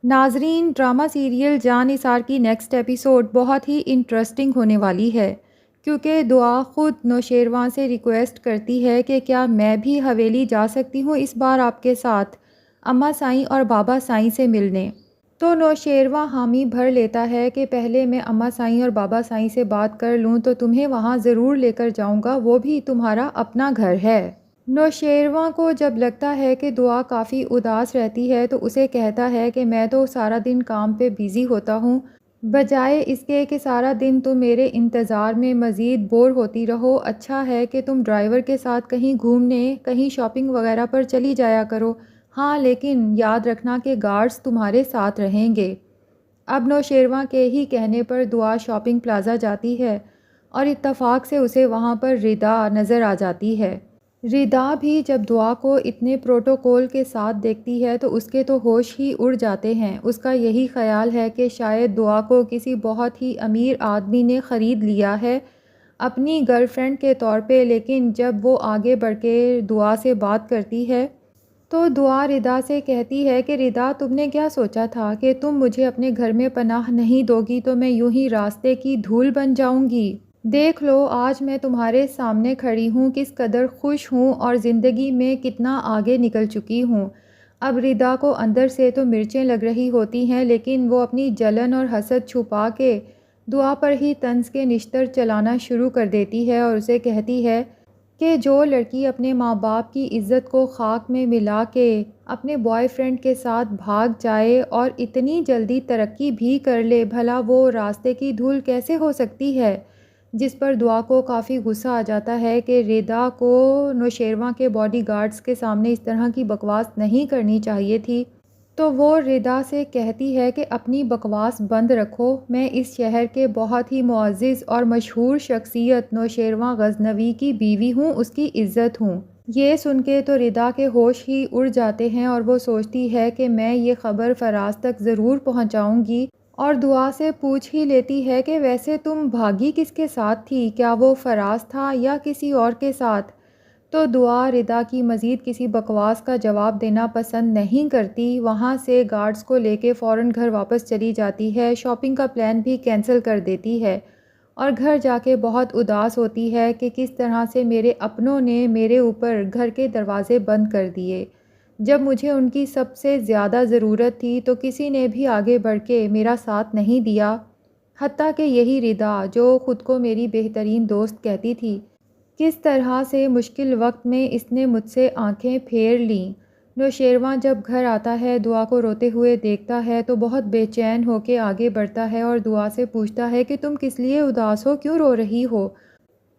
ناظرین، drama serial جاں نثار کی نیکسٹ ایپیسوڈ بہت ہی انٹرسٹنگ ہونے والی ہے، کیونکہ دعا خود نوشیروان سے ریکویسٹ کرتی ہے کہ کیا میں بھی حویلی جا سکتی ہوں اس بار آپ کے ساتھ اماں سائیں اور بابا سائیں سے ملنے۔ تو نوشیروان حامی بھر لیتا ہے کہ پہلے میں اماں سائیں اور بابا سائیں سے بات کر لوں تو تمہیں وہاں ضرور لے کر جاؤں گا، وہ بھی تمہارا اپنا گھر ہے۔ نوشیروان کو جب لگتا ہے کہ دعا کافی اداس رہتی ہے تو اسے کہتا ہے کہ میں تو سارا دن کام پہ بیزی ہوتا ہوں، بجائے اس کے کہ سارا دن تم میرے انتظار میں مزید بور ہوتی رہو، اچھا ہے کہ تم ڈرائیور کے ساتھ کہیں گھومنے، کہیں شاپنگ وغیرہ پر چلی جایا کرو، ہاں لیکن یاد رکھنا کہ گارڈز تمہارے ساتھ رہیں گے۔ اب نوشیروان کے ہی کہنے پر دعا شاپنگ پلازا جاتی ہے اور اتفاق سے اسے وہاں پر ردا نظر آ جاتی ہے۔ ردا بھی جب دعا کو اتنے پروٹوکول کے ساتھ دیکھتی ہے تو اس کے تو ہوش ہی اڑ جاتے ہیں۔ اس کا یہی خیال ہے کہ شاید دعا کو کسی بہت ہی امیر آدمی نے خرید لیا ہے اپنی گرل فرینڈ کے طور پہ، لیکن جب وہ آگے بڑھ کے دعا سے بات کرتی ہے تو دعا ردا سے کہتی ہے کہ ردا، تم نے کیا سوچا تھا کہ تم مجھے اپنے گھر میں پناہ نہیں دو گی تو میں یوں ہی راستے کی دھول بن جاؤں گی؟ دیکھ لو آج میں تمہارے سامنے کھڑی ہوں، کس قدر خوش ہوں اور زندگی میں کتنا آگے نکل چکی ہوں۔ اب ردا کو اندر سے تو مرچیں لگ رہی ہوتی ہیں، لیکن وہ اپنی جلن اور حسد چھپا کے دعا پر ہی طنز کے نشتر چلانا شروع کر دیتی ہے اور اسے کہتی ہے کہ جو لڑکی اپنے ماں باپ کی عزت کو خاک میں ملا کے اپنے بوائے فرینڈ کے ساتھ بھاگ جائے اور اتنی جلدی ترقی بھی کر لے، بھلا وہ راستے کی دھول کیسے ہو سکتی ہے؟ جس پر دعا کو کافی غصہ آ جاتا ہے کہ ردا کو نوشیروان کے باڈی گارڈز کے سامنے اس طرح کی بکواس نہیں کرنی چاہیے تھی۔ تو وہ ردا سے کہتی ہے کہ اپنی بکواس بند رکھو، میں اس شہر کے بہت ہی معزز اور مشہور شخصیت نوشیروان غزنوی کی بیوی ہوں، اس کی عزت ہوں۔ یہ سن کے تو ردا کے ہوش ہی اڑ جاتے ہیں اور وہ سوچتی ہے کہ میں یہ خبر فراز تک ضرور پہنچاؤں گی، اور دعا سے پوچھ ہی لیتی ہے کہ ویسے تم بھاگی کس کے ساتھ تھی، کیا وہ فراز تھا یا کسی اور کے ساتھ؟ تو دعا ردا کی مزید کسی بکواس کا جواب دینا پسند نہیں کرتی، وہاں سے گارڈز کو لے کے فوراً گھر واپس چلی جاتی ہے، شاپنگ کا پلان بھی کینسل کر دیتی ہے اور گھر جا کے بہت اداس ہوتی ہے کہ کس طرح سے میرے اپنوں نے میرے اوپر گھر کے دروازے بند کر دیے۔ جب مجھے ان کی سب سے زیادہ ضرورت تھی تو کسی نے بھی آگے بڑھ کے میرا ساتھ نہیں دیا، حتیٰ کہ یہی ردا جو خود کو میری بہترین دوست کہتی تھی۔ کس طرح سے مشکل وقت میں اس نے مجھ سے آنکھیں پھیر لیں۔ نوشیروان جب گھر آتا ہے، دعا کو روتے ہوئے دیکھتا ہے تو بہت بے چین ہو کے آگے بڑھتا ہے اور دعا سے پوچھتا ہے کہ تم کس لیے اداس ہو، کیوں رو رہی ہو؟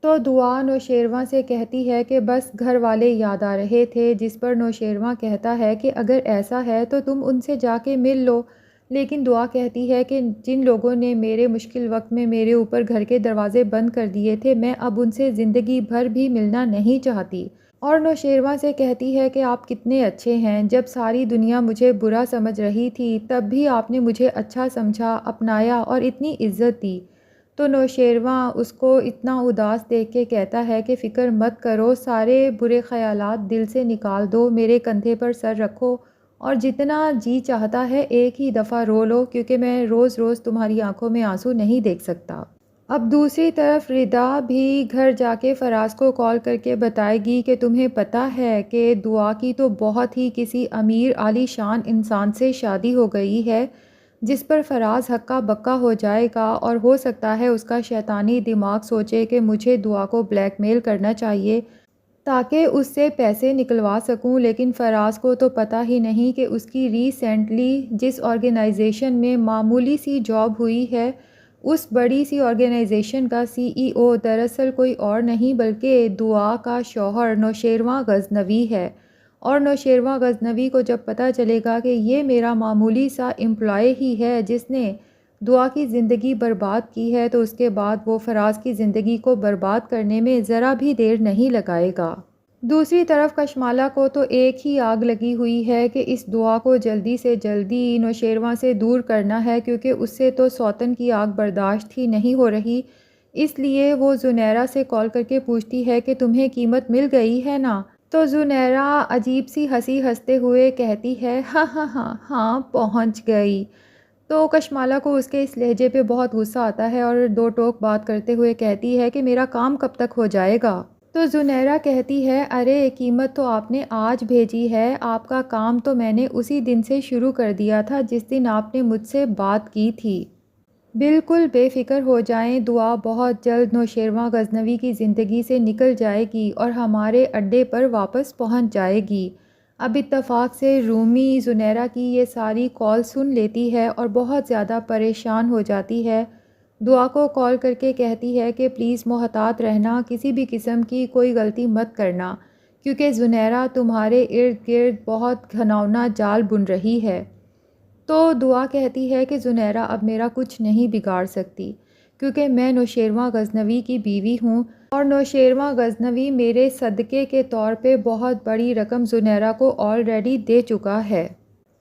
تو دعا نوشیروان سے کہتی ہے کہ بس گھر والے یاد آ رہے تھے، جس پر نوشیروان کہتا ہے کہ اگر ایسا ہے تو تم ان سے جا کے مل لو، لیکن دعا کہتی ہے کہ جن لوگوں نے میرے مشکل وقت میں میرے اوپر گھر کے دروازے بند کر دیے تھے، میں اب ان سے زندگی بھر بھی ملنا نہیں چاہتی۔ اور نوشیروان سے کہتی ہے کہ آپ کتنے اچھے ہیں، جب ساری دنیا مجھے برا سمجھ رہی تھی تب بھی آپ نے مجھے اچھا سمجھا، اپنایا اور اتنی عزت دی۔ تو نوشیروان اس کو اتنا اداس دیکھ کے کہتا ہے کہ فکر مت کرو، سارے برے خیالات دل سے نکال دو، میرے کندھے پر سر رکھو اور جتنا جی چاہتا ہے ایک ہی دفعہ رو لو، کیونکہ میں روز روز تمہاری آنکھوں میں آنسو نہیں دیکھ سکتا۔ اب دوسری طرف ردا بھی گھر جا کے فراز کو کال کر کے بتائے گی کہ تمہیں پتہ ہے کہ دعا کی تو بہت ہی کسی امیر عالی شان انسان سے شادی ہو گئی ہے، جس پر فراز ہکا بکا ہو جائے گا اور ہو سکتا ہے اس کا شیطانی دماغ سوچے کہ مجھے دعا کو بلیک میل کرنا چاہیے تاکہ اس سے پیسے نکلوا سکوں، لیکن فراز کو تو پتہ ہی نہیں کہ اس کی ریسنٹلی جس آرگنائزیشن میں معمولی سی جاب ہوئی ہے، اس بڑی سی آرگنائزیشن کا CEO دراصل کوئی اور نہیں بلکہ دعا کا شوہر نوشیروان غزنوی ہے۔ اور نوشیروان غزنوی کو جب پتہ چلے گا کہ یہ میرا معمولی سا امپلائی ہی ہے جس نے دعا کی زندگی برباد کی ہے، تو اس کے بعد وہ فراز کی زندگی کو برباد کرنے میں ذرا بھی دیر نہیں لگائے گا۔ دوسری طرف کشمالہ کو تو ایک ہی آگ لگی ہوئی ہے کہ اس دعا کو جلدی سے جلدی نوشیروان سے دور کرنا ہے، کیونکہ اس سے تو سوتن کی آگ برداشت ہی نہیں ہو رہی۔ اس لیے وہ زنیرہ سے کال کر کے پوچھتی ہے کہ تمہیں قیمت مل گئی ہے نا؟ تو زنیرہ عجیب سی ہنسی ہنستے ہوئے کہتی ہے ہاں ہاں ہاں ہاں پہنچ گئی۔ تو کشمالہ کو اس کے اس لہجے پہ بہت غصہ آتا ہے اور دو ٹوک بات کرتے ہوئے کہتی ہے کہ میرا کام کب تک ہو جائے گا؟ تو زنیرہ کہتی ہے ارے قیمت تو آپ نے آج بھیجی ہے، آپ کا کام تو میں نے اسی دن سے شروع کر دیا تھا جس دن آپ نے مجھ سے بات کی تھی۔ بالکل بے فکر ہو جائیں، دعا بہت جلد نوشیروان غزنوی کی زندگی سے نکل جائے گی اور ہمارے اڈے پر واپس پہنچ جائے گی۔ اب اتفاق سے رومی زنیرہ کی یہ ساری کال سن لیتی ہے اور بہت زیادہ پریشان ہو جاتی ہے۔ دعا کو کال کر کے کہتی ہے کہ پلیز محتاط رہنا، کسی بھی قسم کی کوئی غلطی مت کرنا، کیونکہ زنیرہ تمہارے ارد گرد بہت گھناؤنا جال بن رہی ہے۔ تو دعا کہتی ہے کہ زنیرہ اب میرا کچھ نہیں بگاڑ سکتی، کیونکہ میں نوشیروان غزنوی کی بیوی ہوں اور نوشیروان غزنوی میرے صدقے کے طور پہ بہت بڑی رقم زنیرہ کو آلریڈی دے چکا ہے۔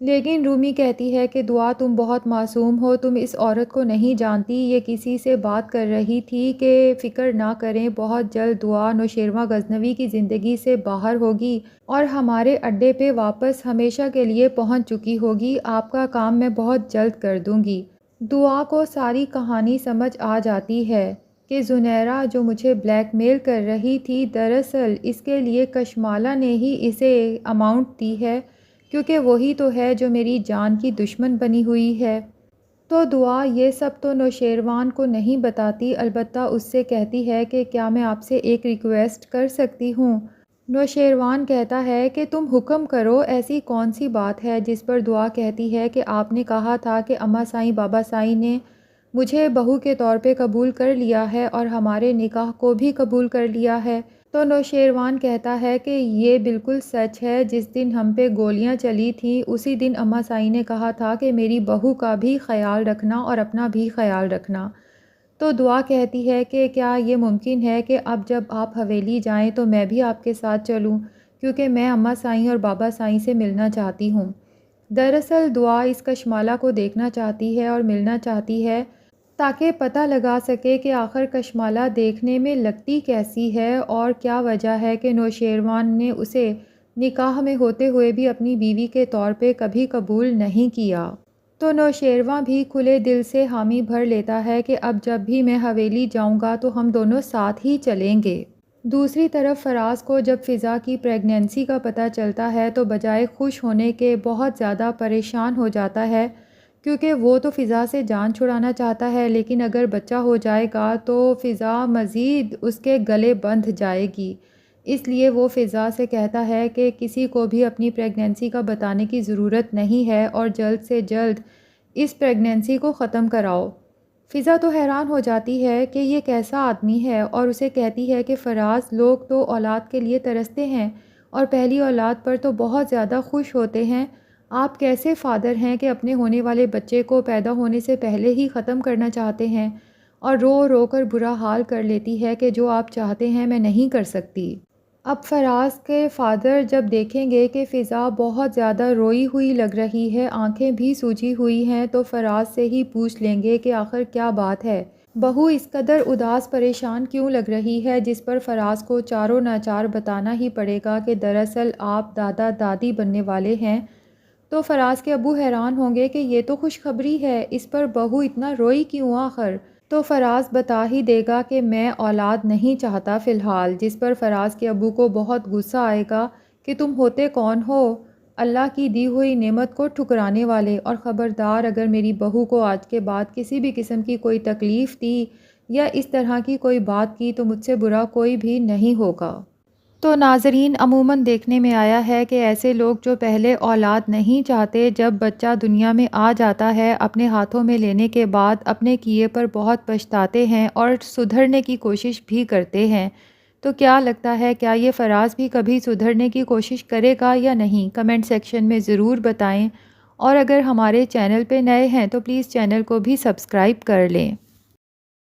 لیکن رومی کہتی ہے کہ دعا تم بہت معصوم ہو، تم اس عورت کو نہیں جانتی، یہ کسی سے بات کر رہی تھی کہ فکر نہ کریں، بہت جلد دعا نوشیروان غزنوی کی زندگی سے باہر ہوگی اور ہمارے اڈے پہ واپس ہمیشہ کے لیے پہنچ چکی ہوگی، آپ کا کام میں بہت جلد کر دوں گی۔ دعا کو ساری کہانی سمجھ آ جاتی ہے کہ زنیرہ جو مجھے بلیک میل کر رہی تھی، دراصل اس کے لیے کشمالہ نے ہی اسے اماؤنٹ دی ہے، کیونکہ وہی تو ہے جو میری جان کی دشمن بنی ہوئی ہے۔ تو دعا یہ سب تو نوشیروان کو نہیں بتاتی، البتہ اس سے کہتی ہے کہ کیا میں آپ سے ایک ریکویسٹ کر سکتی ہوں؟ نوشیروان کہتا ہے کہ تم حکم کرو، ایسی کون سی بات ہے؟ جس پر دعا کہتی ہے کہ آپ نے کہا تھا کہ اماں سائیں بابا سائیں نے مجھے بہو کے طور پہ قبول کر لیا ہے اور ہمارے نکاح کو بھی قبول کر لیا ہے۔ تو نوشیروان کہتا ہے کہ یہ بالکل سچ ہے، جس دن ہم پہ گولیاں چلی تھیں اسی دن اماں سائیں نے کہا تھا کہ میری بہو کا بھی خیال رکھنا اور اپنا بھی خیال رکھنا۔ تو دعا کہتی ہے کہ کیا یہ ممکن ہے کہ اب جب آپ حویلی جائیں تو میں بھی آپ کے ساتھ چلوں، کیونکہ میں اماں سائیں اور بابا سائیں سے ملنا چاہتی ہوں۔ دراصل دعا اس کشمالہ کو دیکھنا چاہتی ہے اور ملنا چاہتی ہے تاکہ پتہ لگا سکے کہ آخر کشمالہ دیکھنے میں لگتی کیسی ہے اور کیا وجہ ہے کہ نوشیروان نے اسے نکاح میں ہوتے ہوئے بھی اپنی بیوی کے طور پہ کبھی قبول نہیں کیا۔ تو نوشیروان بھی کھلے دل سے حامی بھر لیتا ہے کہ اب جب بھی میں حویلی جاؤں گا تو ہم دونوں ساتھ ہی چلیں گے۔ دوسری طرف فراز کو جب فضا کی پریگننسی کا پتہ چلتا ہے تو بجائے خوش ہونے کے بہت زیادہ پریشان ہو جاتا ہے، کیونکہ وہ تو فضا سے جان چھڑانا چاہتا ہے، لیکن اگر بچہ ہو جائے گا تو فضا مزید اس کے گلے بندھ جائے گی۔ اس لیے وہ فضا سے کہتا ہے کہ کسی کو بھی اپنی پریگننسی کا بتانے کی ضرورت نہیں ہے اور جلد سے جلد اس پریگننسی کو ختم کراؤ۔ فضا تو حیران ہو جاتی ہے کہ یہ کیسا آدمی ہے اور اسے کہتی ہے کہ فراز، لوگ تو اولاد کے لیے ترستے ہیں اور پہلی اولاد پر تو بہت زیادہ خوش ہوتے ہیں، آپ کیسے فادر ہیں کہ اپنے ہونے والے بچے کو پیدا ہونے سے پہلے ہی ختم کرنا چاہتے ہیں؟ اور رو رو کر برا حال کر لیتی ہے کہ جو آپ چاہتے ہیں میں نہیں کر سکتی۔ اب فراز کے فادر جب دیکھیں گے کہ فضا بہت زیادہ روئی ہوئی لگ رہی ہے، آنکھیں بھی سوجی ہوئی ہیں، تو فراز سے ہی پوچھ لیں گے کہ آخر کیا بات ہے، بہو اس قدر اداس پریشان کیوں لگ رہی ہے؟ جس پر فراز کو چاروں ناچار بتانا ہی پڑے گا کہ دراصل آپ دادا دادی بننے والے ہیں۔ تو فراز کے ابو حیران ہوں گے کہ یہ تو خوشخبری ہے، اس پر بہو اتنا روئی کیوں آخر؟ تو فراز بتا ہی دے گا کہ میں اولاد نہیں چاہتا فی الحال، جس پر فراز کے ابو کو بہت غصہ آئے گا کہ تم ہوتے کون ہو اللہ کی دی ہوئی نعمت کو ٹھکرانے والے، اور خبردار اگر میری بہو کو آج کے بعد کسی بھی قسم کی کوئی تکلیف دی یا اس طرح کی کوئی بات کی تو مجھ سے برا کوئی بھی نہیں ہوگا۔ تو ناظرین، عموماً دیکھنے میں آیا ہے کہ ایسے لوگ جو پہلے اولاد نہیں چاہتے، جب بچہ دنیا میں آ جاتا ہے اپنے ہاتھوں میں لینے کے بعد اپنے کیے پر بہت پچھتاتے ہیں اور سدھرنے کی کوشش بھی کرتے ہیں۔ تو کیا لگتا ہے، کیا یہ فراز بھی کبھی سدھرنے کی کوشش کرے گا یا نہیں؟ کمنٹ سیکشن میں ضرور بتائیں، اور اگر ہمارے چینل پہ نئے ہیں تو پلیز چینل کو بھی سبسکرائب کر لیں۔